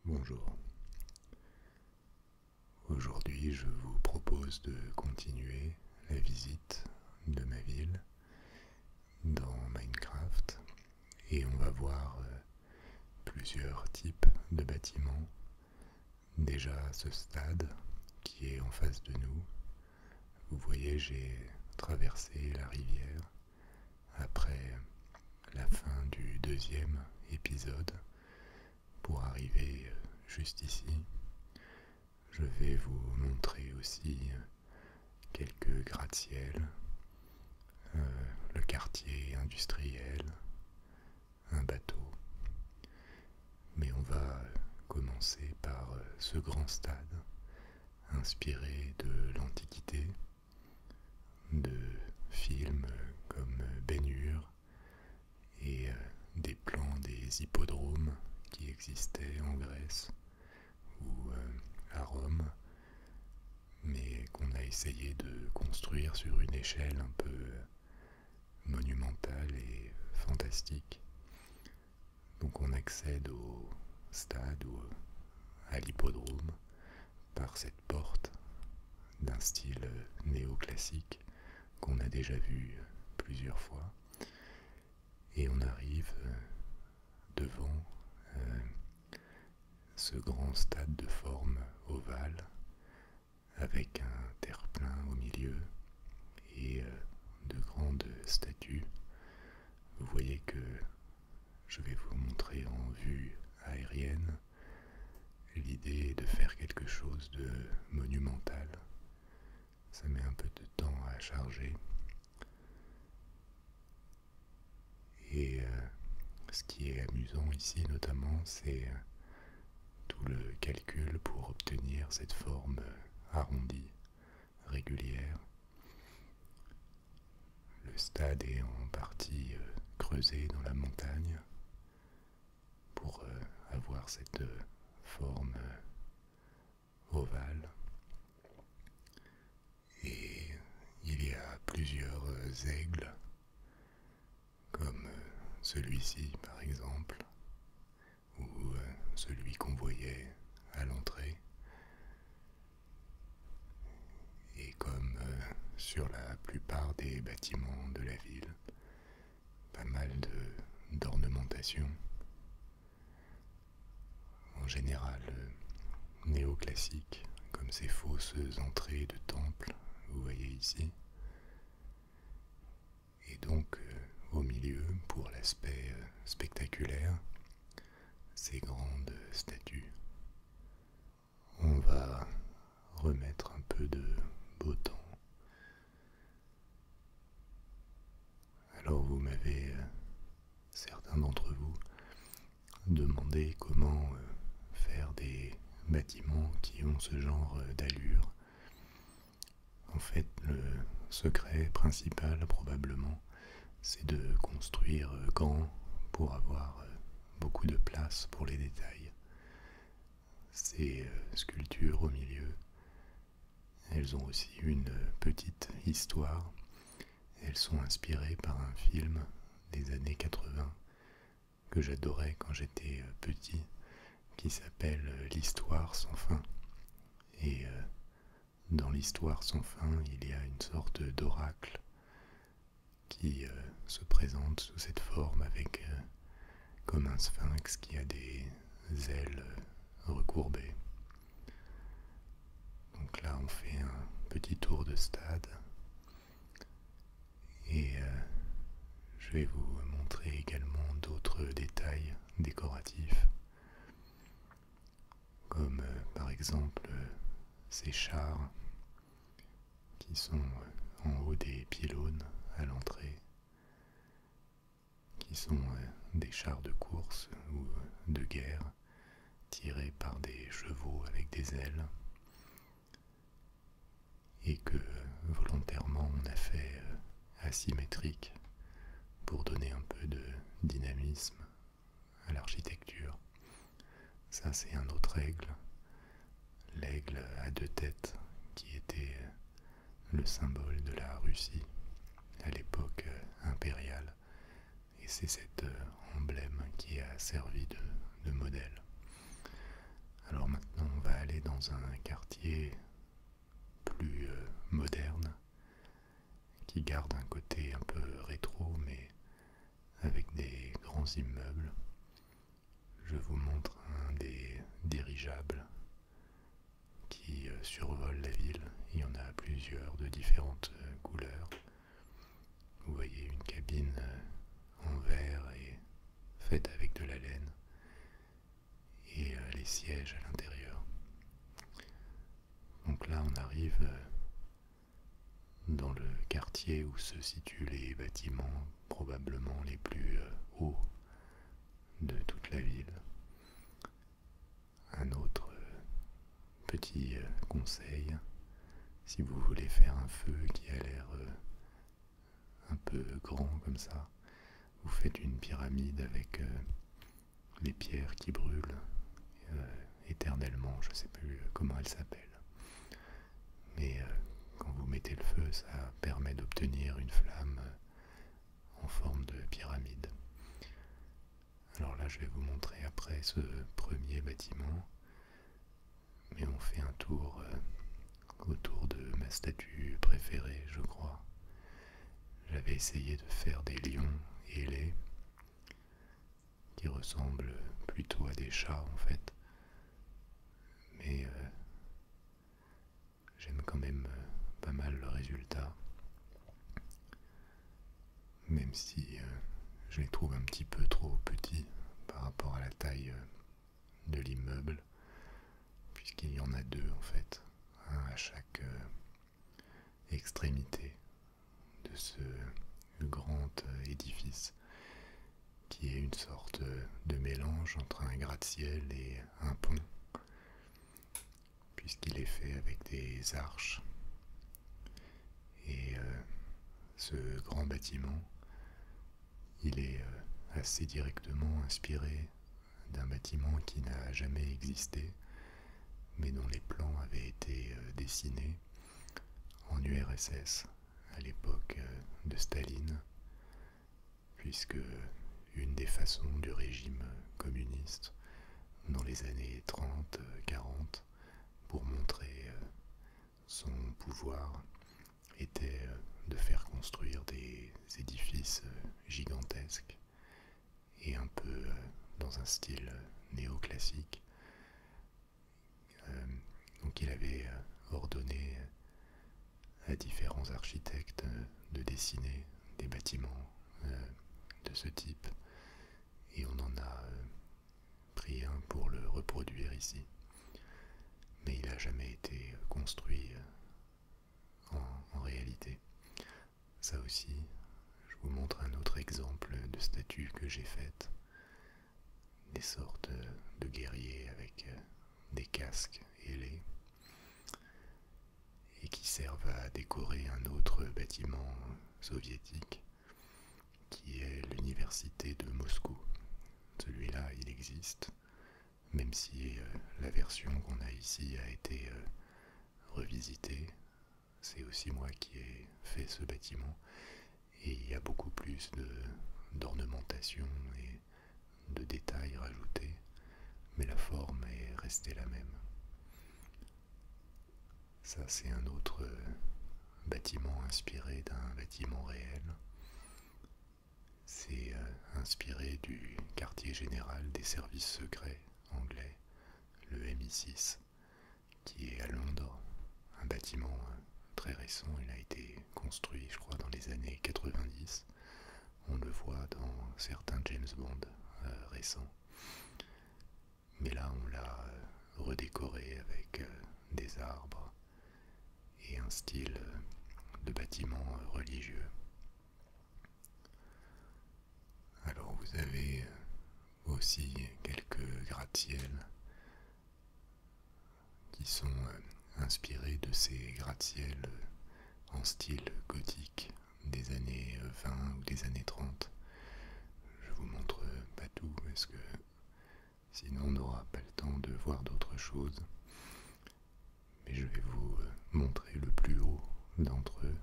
Bonjour. Aujourd'hui, je vous propose de continuer la visite de ma ville dans Minecraft et on va voir plusieurs types de bâtiments. Déjà à ce stade qui est en face de nous, vous voyez, j'ai traversé la rivière après la fin du deuxième épisode pour arriver juste ici. Je vais vous montrer aussi quelques gratte-ciel, le quartier industriel, un bateau. Mais on va commencer par ce grand stade, inspiré de l'Antiquité, de films comme Ben-Hur et des plans des hippodromes qui existaient en Grèce ou à Rome, mais qu'on a essayé de construire sur une échelle un peu monumentale et fantastique. Donc on accède au stade ou à l'hippodrome par cette porte d'un style néoclassique qu'on a déjà vu plusieurs fois. Et on arrive devant ce grand stade de forme ovale avec un terre-plein au milieu et de grandes statues. Vous voyez que je vais vous montrer en vue aérienne. L'idée est de faire quelque chose de monumental. Ça met un peu de temps à charger. Et ce qui est amusant ici notamment, c'est tout le calcul pour obtenir cette forme arrondie, régulière. Le stade est en partie creusé dans la montagne pour avoir cette forme ovale. Et il y a plusieurs aigles, comme celui-ci par exemple, ou celui qu'on voyait à l'entrée. Et comme sur la plupart des bâtiments de la ville, pas mal d'ornementation, en général néoclassique, comme ces fausses entrées de temples, vous voyez ici. Et donc au milieu, pour l'aspect spectaculaire, ces grandes statues. On va remettre un peu de beau temps. Alors vous m'avez, certains d'entre vous, demandé comment faire des bâtiments qui ont ce genre d'allure. En fait, le secret principal probablement, c'est de construire grand pour avoir beaucoup de place pour les détails. Ces sculptures au milieu, elles ont aussi une petite histoire. Elles sont inspirées par un film des années 80 que j'adorais quand j'étais petit, qui s'appelle L'Histoire sans fin. Et dans l'Histoire sans fin, il y a une sorte d'oracle qui se présente sous cette forme avec comme un sphinx qui a des ailes recourbées. Donc là on fait un petit tour de stade et je vais vous montrer également d'autres détails décoratifs, comme par exemple ces chars qui sont en haut des pylônes à l'entrée, qui sont des chars de course ou de guerre tirés par des chevaux avec des ailes, et que volontairement on a fait asymétrique pour donner un peu de dynamisme à l'architecture. Ça c'est un autre aigle, l'aigle à deux têtes qui était le symbole de la Russie à l'époque impériale, et c'est cet emblème qui a servi de modèle. dans un quartier plus moderne, qui garde un côté un peu rétro, mais avec des grands immeubles. Je vous montre un des dirigeables qui survole la ville. Il y en a plusieurs de différentes couleurs. Vous voyez une cabine en verre et faite avec de la laine et les sièges à l'intérieur. Donc là on arrive dans le quartier où se situent les bâtiments probablement les plus hauts de toute la ville. Un autre petit conseil, si vous voulez faire un feu qui a l'air un peu grand comme ça, vous faites une pyramide avec les pierres qui brûlent éternellement, je ne sais plus comment elle s'appelle. Mais quand vous mettez le feu, ça permet d'obtenir une flamme en forme de pyramide. Alors là, je vais vous montrer après ce premier bâtiment, mais on fait un tour autour de ma statue préférée, je crois. J'avais essayé de faire des lions ailés qui ressemblent plutôt à des chats en fait, mais j'aime quand même pas mal le résultat, même si je les trouve un petit peu trop petits par rapport à la taille de l'immeuble, puisqu'il y en a deux en fait, un à chaque extrémité de ce grand édifice, qui est une sorte de mélange entre un gratte-ciel et un pont, puisqu'il est fait avec des arches. Et ce grand bâtiment, il est assez directement inspiré d'un bâtiment qui n'a jamais existé, mais dont les plans avaient été dessinés en URSS à l'époque de Staline, puisque une des façons du régime communiste dans les années 30-40 pour montrer son pouvoir était de faire construire des édifices gigantesques et un peu dans un style néoclassique. Donc il avait ordonné à différents architectes de dessiner des bâtiments de ce type, et on en a pris un pour le reproduire ici. Mais il n'a jamais été construit en réalité. Ça aussi, je vous montre un autre exemple de statue que j'ai faite. Des sortes de guerriers avec des casques ailés et qui servent à décorer un autre bâtiment soviétique qui est l'université de Moscou. Celui-là, il existe, même si la version qu'on a ici a été revisitée. C'est aussi moi qui ai fait ce bâtiment, et il y a beaucoup plus d'ornementation et de détails rajoutés, mais la forme est restée la même. Ça, c'est un autre bâtiment inspiré d'un bâtiment réel. C'est inspiré du quartier général des services secrets anglais, le MI6, qui est à Londres. Un bâtiment très récent, il a été construit, je crois, dans les années 90. On le voit dans certains James Bond récents. Mais là, on l'a redécoré avec des arbres et un style de bâtiment religieux. Alors vous avez aussi quelques gratte-ciel qui sont inspirés de ces gratte-ciel en style gothique des années 20 ou des années 30. Je vous montre pas tout parce que sinon on n'aura pas le temps de voir d'autres choses. Mais je vais vous montrer le plus haut d'entre eux,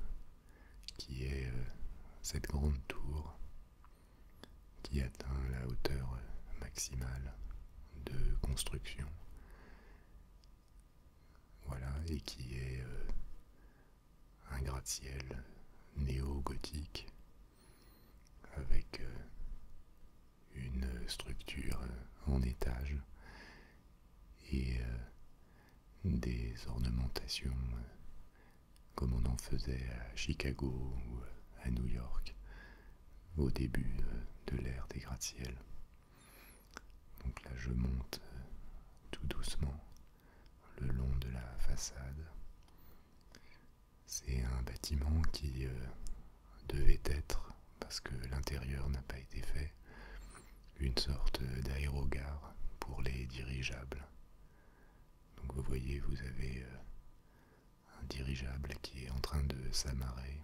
qui est cette grande tour qui atteint la hauteur maximale de construction. et qui est un gratte-ciel néo-gothique avec une structure en étage et des ornementations comme on en faisait à Chicago ou à New York au début de l'ère des gratte-ciels. Donc là je monte tout doucement le long de la façade. C'est un bâtiment qui devait être, parce que l'intérieur n'a pas été fait, une sorte d'aérogare pour les dirigeables. Donc vous voyez, vous avez un dirigeable qui est en train de s'amarrer.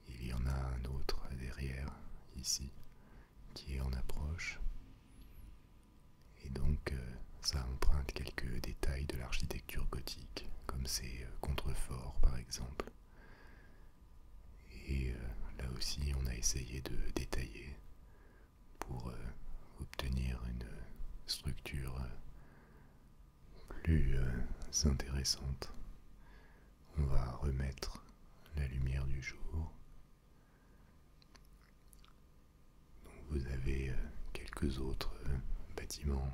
Il y en a un autre derrière, ici, qui est en approche. Et donc ça emprunte quelques détails de l'architecture gothique, comme ces contreforts par exemple. Et là aussi on a essayé de détailler pour obtenir une structure plus intéressante. On va remettre la lumière du jour. Donc vous avez quelques autres bâtiments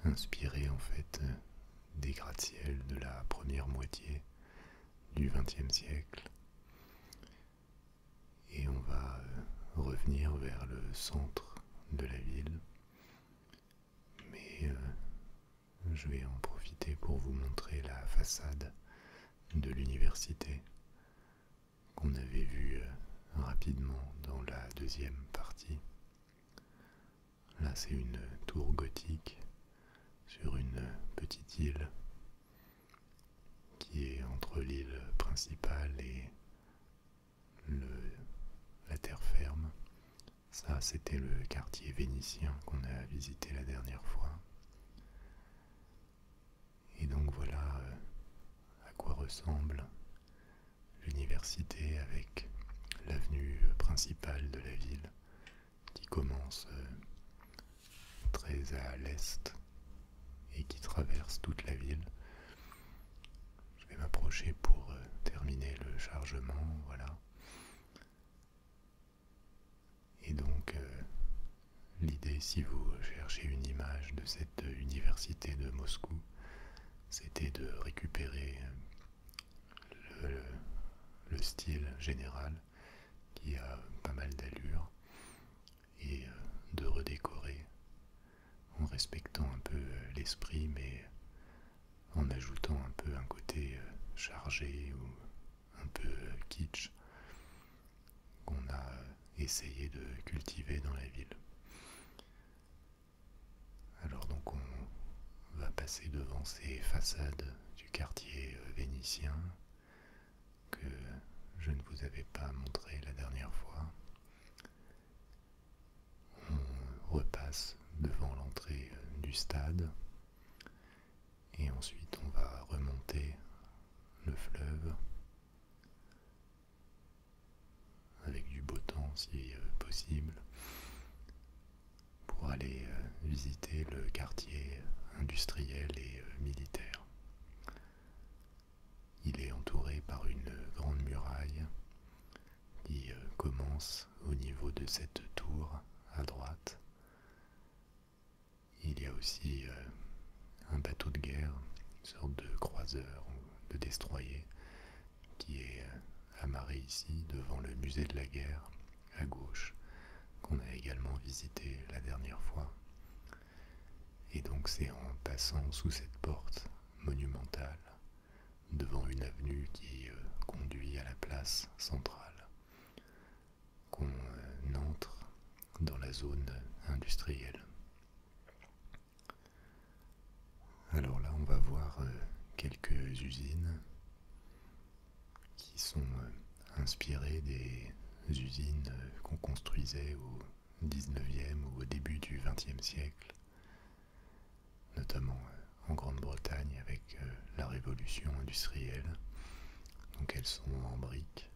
inspirés en fait des gratte-ciels de la première moitié du XXe siècle. Et on va revenir vers le centre de la ville. Mais je vais en profiter pour vous montrer la façade de l'université qu'on avait vue rapidement dans la deuxième partie. Là, c'est une tour gothique sur une petite île qui est entre l'île principale et la terre ferme. Ça, c'était le quartier vénitien qu'on a visité la dernière fois. Et donc voilà à quoi ressemble l'université avec l'avenue principale de la ville qui commence très à l'est et qui traverse toute la ville. Je vais m'approcher pour terminer le chargement, voilà. Et donc l'idée, si vous cherchez une image de cette université de Moscou, c'était de récupérer le style général qui a pas mal d'allure et de redécorer en respectant un peu l'esprit mais en ajoutant un peu un côté chargé ou un peu kitsch qu'on a essayé de cultiver dans la ville. Alors donc on va passer devant ces façades du quartier vénitien que je ne vous avais pas montré la dernière fois. On repasse devant l'entrée du stade et ensuite on va remonter le fleuve avec du beau temps si possible pour aller visiter le quartier industriel et militaire. Il est entouré par une grande muraille qui commence au niveau de cette tour à droite. Il y a aussi un bateau de guerre, une sorte de croiseur ou de destroyer qui est amarré ici devant le musée de la guerre à gauche qu'on a également visité la dernière fois. Et donc c'est en passant sous cette porte monumentale devant une avenue qui conduit à la place centrale qu'on entre dans la zone industrielle. Alors là on va voir quelques usines qui sont inspirées des usines qu'on construisait au 19e ou au début du 20e siècle, notamment en Grande-Bretagne avec la révolution industrielle. Donc elles sont en briques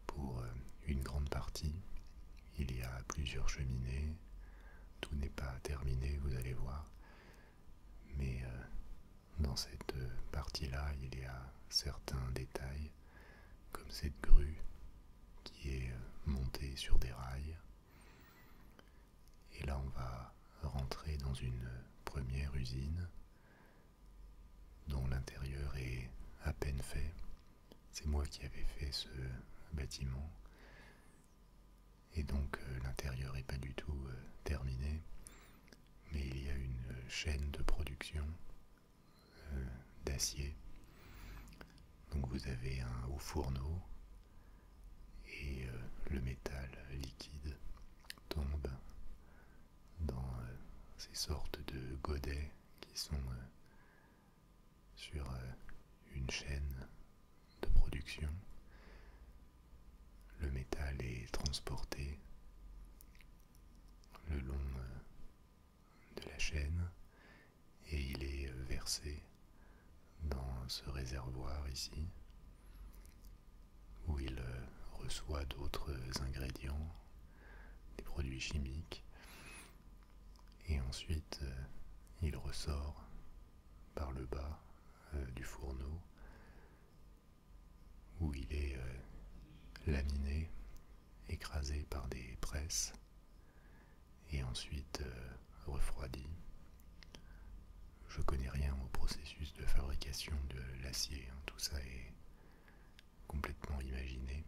pour une grande partie. Il y a plusieurs cheminées, tout n'est pas terminé, vous allez voir. Mais dans cette partie-là, il y a certains détails, comme cette grue qui est montée sur des rails. Et là, on va rentrer dans une première usine dont l'intérieur est à peine fait. C'est moi qui avais fait ce bâtiment. Et donc l'intérieur n'est pas du tout terminé. Mais il y a une chaîne de production d'acier. Donc vous avez un haut fourneau et le métal liquide tombe dans ces sortes de godets qui sont sur une chaîne de production. Le métal est transporté le long de la chaîne et il est versé dans ce réservoir ici où il reçoit d'autres ingrédients, des produits chimiques, et ensuite il ressort par le bas du fourneau où il est laminé, écrasé par des presses et ensuite refroidi. Je connais rien au processus de fabrication de l'acier, hein. Tout ça est complètement imaginé.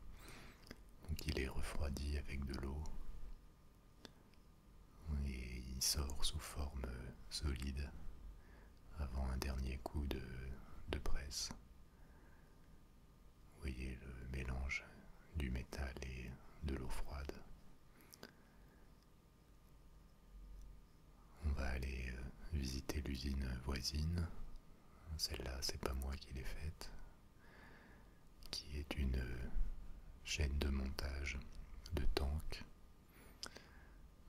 Donc il est refroidi avec de l'eau et il sort sous forme solide avant un dernier coup de presse. Vous voyez le mélange du métal et de l'eau froide. On va aller visiter l'usine voisine. Celle-là, c'est pas moi qui l'ai faite, qui est une chaîne de montage de tanks.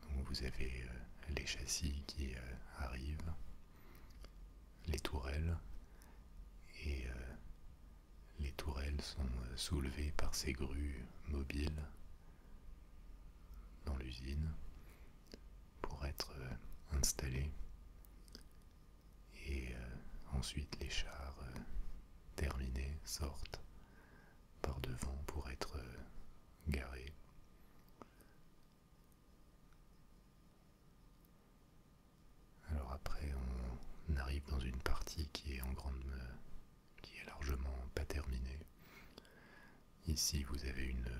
Donc vous avez les châssis qui arrivent, les tourelles, et les tourelles sont soulevées par ces grues mobiles dans l'usine pour être installées. Et ensuite les chars terminés sortent par devant pour être garés. Alors après on arrive dans une partie qui est qui est largement pas terminée. Ici vous avez une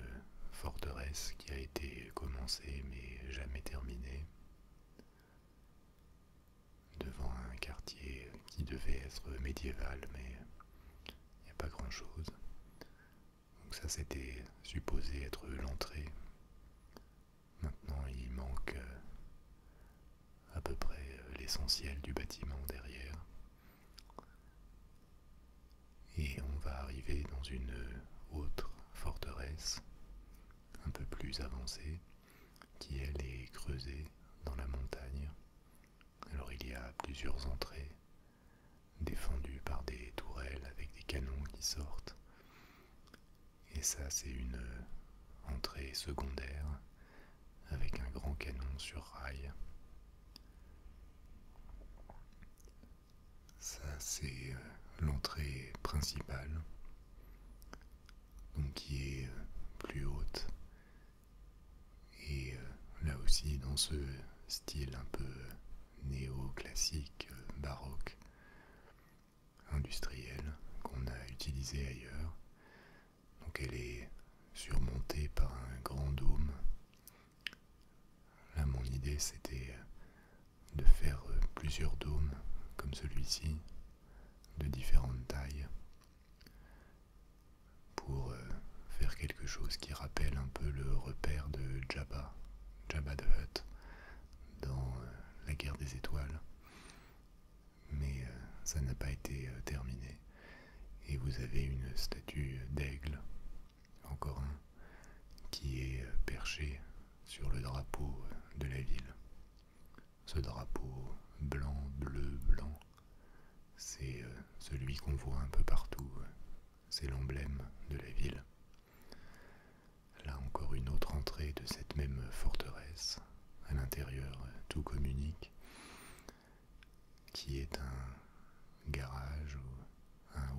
forteresse qui a été commencée mais jamais terminée, devant un quartier qui devait être médiéval, mais il n'y a pas grand chose. Donc ça c'était supposé être l'entrée. Maintenant il manque à peu près l'essentiel du bâtiment derrière. Et on va arriver dans une autre forteresse, un peu plus avancée, qui elle est creusée dans la montagne. Alors il y a plusieurs entrées, défendues par des tourelles avec des canons qui sortent. Et ça c'est une entrée secondaire, avec un grand canon sur rail. Ça c'est l'entrée principale, donc qui est plus haute, et là aussi dans ce style un peu néoclassique, baroque, industriel, qu'on a utilisé ailleurs. Donc elle est surmontée par un grand dôme. Là mon idée c'était de faire plusieurs dômes comme celui-ci, de différentes tailles, pour faire quelque chose qui rappelle un peu le repère de Jabba the Hutt dans la guerre des étoiles. Mais ça n'a pas été terminé. Et vous avez une statue d'aigle, encore un, qui est perché sur le drapeau de la ville. Ce drapeau blanc, bleu, blanc, c'est celui qu'on voit un peu partout. C'est l'emblème de la ville. Là encore une autre entrée de cette même forteresse. À l'intérieur, tout communique, qui est un garage ou un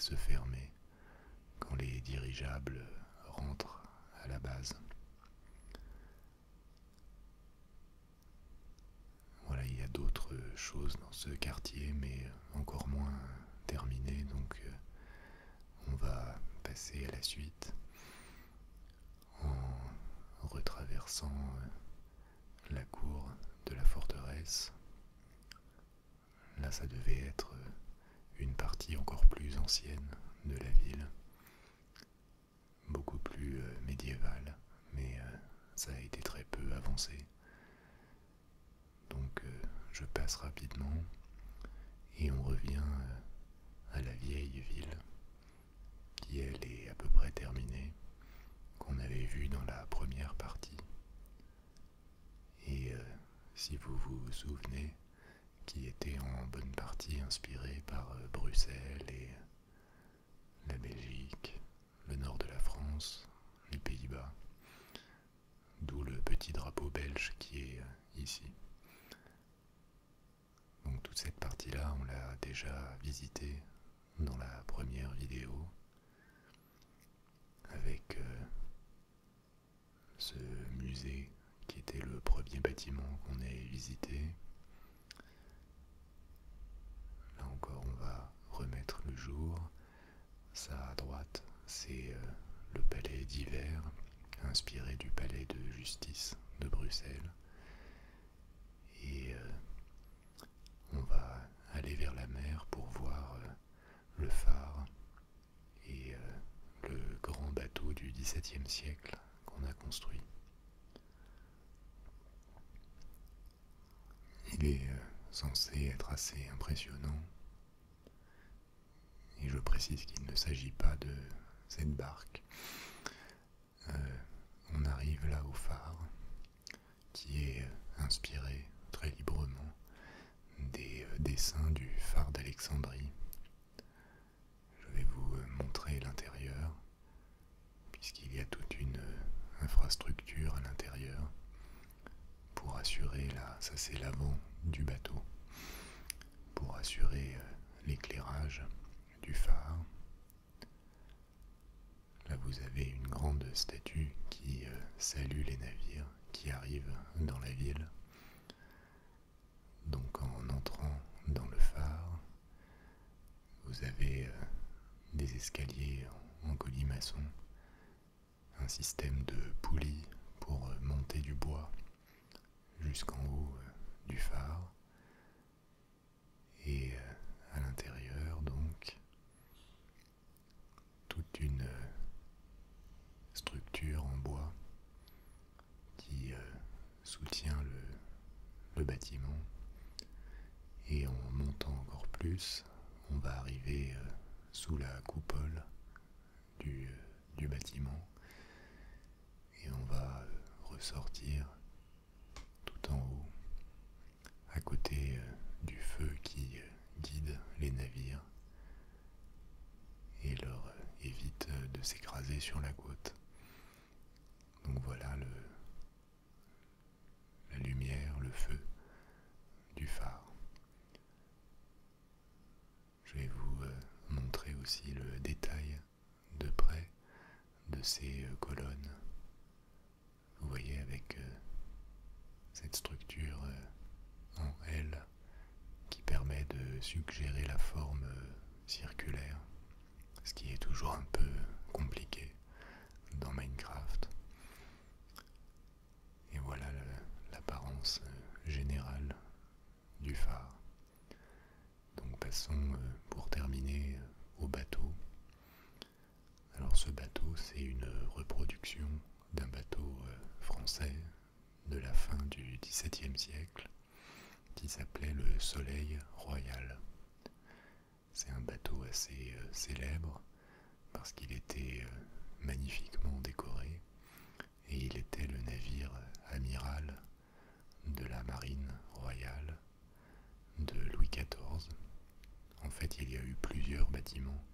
se fermer quand les dirigeables rentrent à la base. Voilà, il y a d'autres choses dans ce quartier, mais encore moins terminées, donc on va passer à la suite en retraversant la cour de la forteresse. Là, ça devait être une partie encore plus ancienne de la ville, beaucoup plus médiévale, mais ça a été très peu avancé. Donc je passe rapidement et on revient à la vieille ville qui elle est à peu près terminée, qu'on avait vue dans la première partie. Et si vous vous souvenez, qui était en bonne partie inspirée par Bruxelles et la Belgique, le nord de la France, les Pays-Bas, d'où le petit drapeau belge qui est ici. Donc toute cette partie-là, on l'a déjà visitée dans la première vidéo, avec ce musée qui était le premier bâtiment qu'on ait visité. Là encore, on va remettre le jour. Ça à droite, c'est le palais d'hiver, inspiré du palais de justice de Bruxelles. Et on va aller vers la mer pour voir le phare et le grand bateau du XVIIe siècle qu'on a construit. Il est censé être assez impressionnant. Et je précise qu'il ne s'agit pas de cette barque. On arrive là au phare, qui est inspiré très librement des dessins du phare d'Alexandrie. Je vais vous montrer l'intérieur, puisqu'il y a toute une infrastructure à l'intérieur pour assurer, là, ça c'est l'avant du bateau, pour assurer l'éclairage du phare. Là vous avez une grande statue qui salue les navires qui arrivent dans la ville. Donc en entrant dans le phare, vous avez des escaliers en colimaçon, un système de poulies pour monter du bois jusqu'en haut du phare, et à l'intérieur donc toute une structure en bois qui soutient le bâtiment. Et en montant encore plus, on va arriver sous la coupole du bâtiment et on va ressortir tout en haut, à côté du feu qui guide les navires et leur évite de s'écraser sur la côte. Donc voilà la lumière, le feu du phare. Je vais vous montrer aussi le détail de près de ces colonnes. Vous voyez avec cette structure en L qui permet de suggérer la forme circulaire, ce qui est toujours un peu compliqué dans Minecraft. Et voilà l'apparence générale du phare. Donc passons pour terminer au bateau. Alors ce bateau, c'est une reproduction d'un bateau français de la fin du XVIIe siècle qui s'appelait le Soleil Royal. C'est un bateau assez célèbre parce qu'il était magnifiquement décoré et il était le navire amiral de la marine royale de Louis XIV. En fait, il y a eu plusieurs bâtiments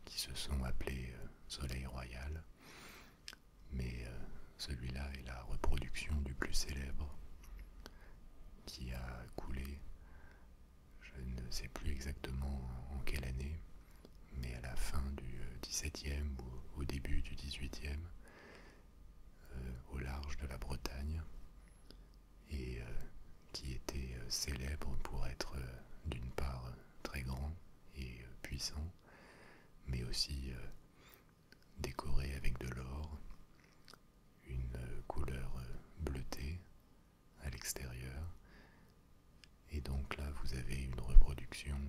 qui se sont appelés Soleil Royal, mais celui-là est la reproduction du plus célèbre qui a coulé, je ne sais plus exactement en quelle année, mais à la fin XVIIe ou au début du XVIIIe, au large de la Bretagne, et qui était célèbre pour être d'une part très grand et puissant, mais aussi décoré avec de l'or, une couleur bleutée à l'extérieur. Et donc là, vous avez une reproduction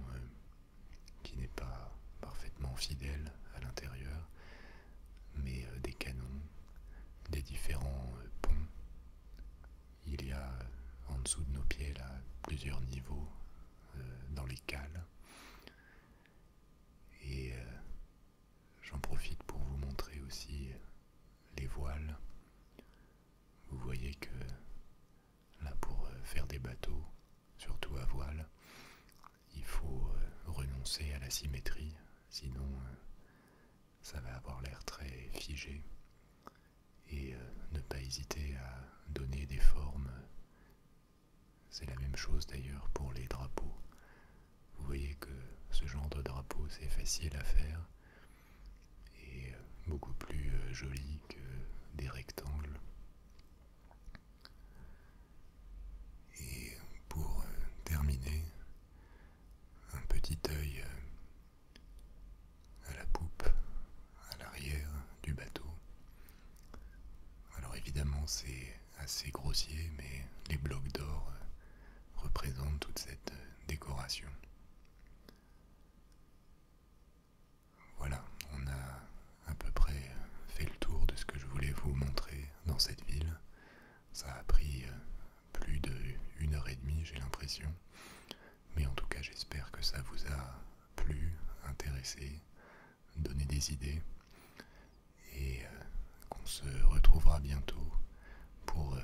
qui n'est pas parfaitement fidèle à l'intérieur, mais des canons, des différents ponts. Il y a en dessous de nos pieds là plusieurs niveaux dans les cales. Et j'en profite pour vous montrer aussi les voiles. Vous voyez que là, pour faire des bateaux, surtout à voile, il faut renoncer à la symétrie, sinon ça va avoir l'air très figé. Et ne pas hésiter à donner des formes. C'est la même chose d'ailleurs pour les drapeaux. Vous voyez que ce genre de drapeau, c'est facile à faire et beaucoup plus joli que des rectangles. Et pour terminer, un petit œil à la poupe, à l'arrière du bateau. Alors évidemment c'est assez grossier, mais les blocs d'or représentent toute cette décoration. Voilà, on a à peu près fait le tour de ce que je voulais vous montrer dans cette ville. Ça a pris plus d'1 heure et demie, j'ai l'impression. Mais en tout cas, j'espère que ça vous a plu, intéressé, donné des idées. Et qu'on se retrouvera bientôt pour